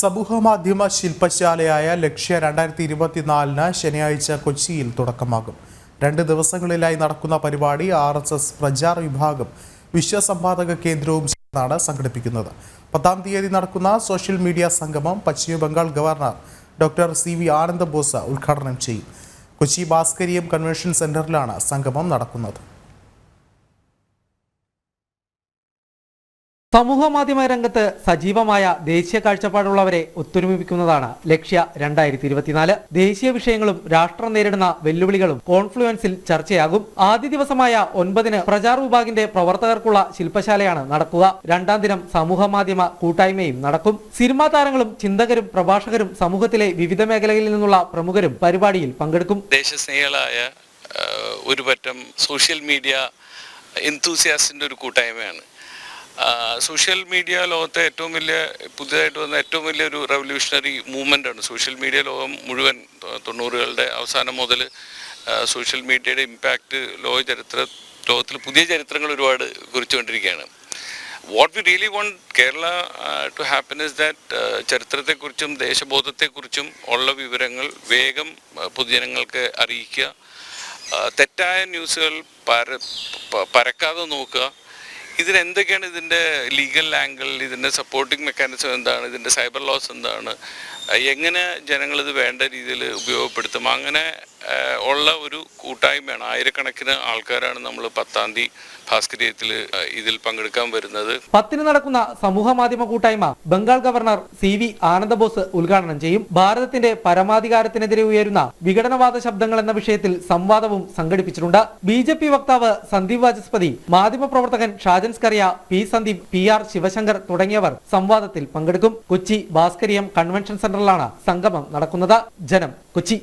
സമൂഹമാധ്യമ ശില്പശാലയായ ലക്ഷ്യ 2024 ശനിയാഴ്ച കൊച്ചിയിൽ തുടക്കമാകും. 2 ദിവസങ്ങളിലായി നടക്കുന്ന പരിപാടി RSS പ്രചാർ വിഭാഗം വിശ്വസംവാദക കേന്ദ്രവും ചേർന്നാണ് സംഘടിപ്പിക്കുന്നത്. 10-ാം തീയതി നടക്കുന്ന സോഷ്യൽ മീഡിയ സംഗമം പശ്ചിമ ബംഗാൾ ഗവർണർ ഡോക്ടർ CV ആനന്ദ ബോസ് ഉദ്ഘാടനം ചെയ്യും. കൊച്ചി ഭാസ്കരീയം കൺവെൻഷൻ സെന്ററിലാണ് സംഗമം നടക്കുന്നത്. സമൂഹമാധ്യമ രംഗത്ത് സജീവമായ ദേശീയ കാഴ്ചപ്പാടുള്ളവരെ ഒത്തൊരുമിപ്പിക്കുന്നതാണ് ലക്ഷ്യ 2024. ദേശീയ വിഷയങ്ങളും രാഷ്ട്രം നേരിടുന്ന വെല്ലുവിളികളും കോൺഫ്ലുവൻസിൽ ചർച്ചയാകും. ആദ്യ ദിവസമായ 9-ന് പ്രചാർ വിഭാഗിന്റെ പ്രവർത്തകർക്കുള്ള ശില്പശാലയാണ് നടക്കുക. 2-ാം ദിനം സമൂഹമാധ്യമ കൂട്ടായ്മയും നടക്കും. സിനിമാ താരങ്ങളും ചിന്തകരും പ്രഭാഷകരും സമൂഹത്തിലെ വിവിധ മേഖലകളിൽ നിന്നുള്ള പ്രമുഖരും പരിപാടിയിൽ പങ്കെടുക്കും. ദേശസ്നേഹികളായ ഒരു പറ്റം സോഷ്യൽ മീഡിയ എന്തൂസിയാസ്റ്റിന്റെ ഒരു കൂട്ടായ്മയാണ്. സോഷ്യൽ മീഡിയ ലോകത്തെ പുതിയതായിട്ട് വന്ന ഏറ്റവും വലിയൊരു റവല്യൂഷണറി മൂവ്മെൻ്റാണ്. സോഷ്യൽ മീഡിയ ലോകം മുഴുവൻ 90കളുടെ അവസാനം മുതൽ സോഷ്യൽ മീഡിയയുടെ ഇമ്പാക്റ്റ് ലോകത്തിൽ പുതിയ ചരിത്രങ്ങൾ ഒരുപാട് കുറിച്ചുകൊണ്ടിരിക്കുകയാണ്. What we really want Kerala to happen is that ചരിത്രത്തെക്കുറിച്ചും ദേശബോധത്തെക്കുറിച്ചും ഉള്ള വിവരങ്ങൾ വേഗം പൊതുജനങ്ങൾക്ക് അറിയിക്കുക, തെറ്റായ ന്യൂസുകൾ പരക്കാതെ നോക്കുക. ഇതിനെന്തൊക്കെയാണ് ഇതിൻ്റെ ലീഗൽ ആംഗിൾ, ഇതിൻ്റെ സപ്പോർട്ടിംഗ് മെക്കാനിസം എന്താണ്, ഇതിൻ്റെ സൈബർ ലോസ് എന്താണ്, എങ്ങനെ ജനങ്ങളിത് വേണ്ട രീതിയിൽ ഉപയോഗപ്പെടുത്തും, അങ്ങനെ ഉള്ള ഒരു കൂട്ടായ്മയാണ്. ആയിരക്കണക്കിന് ആൾക്കാരാണ് നമ്മൾ 10-ാം തീയതി ഭാസ്കരീയത്തിൽ ഇതിൽ പങ്കെടുക്കാൻ വരുന്നത്. 10-ന് നടക്കുന്ന സമൂഹമാധ്യമ കൂട്ടായ്മ ബംഗാൾ ഗവർണർ CV ആനന്ദ ബോസ് ഉദ്ഘാടനം ചെയ്യും. ഭാരതത്തിന്റെ പരമാധികാരത്തിനെതിരെ ഉയരുന്ന വിഘടനവാദ ശബ്ദങ്ങൾ എന്ന വിഷയത്തിൽ സംവാദവും സംഘടിപ്പിച്ചിട്ടുണ്ട്. BJP വക്താവ് സന്ദീപ് വാചസ്പതി, മാധ്യമപ്രവർത്തകൻ ഷാജൻ സ്കറിയ, P സന്ദീപ്, PR ശിവശങ്കർ തുടങ്ങിയവർ സംവാദത്തിൽ പങ്കെടുക്കും. കൊച്ചി ഭാസ്കരീയം കൺവെൻഷൻ സെന്ററിലാണ് സംഗമം നടക്കുന്നത്. ജനം, കൊച്ചി.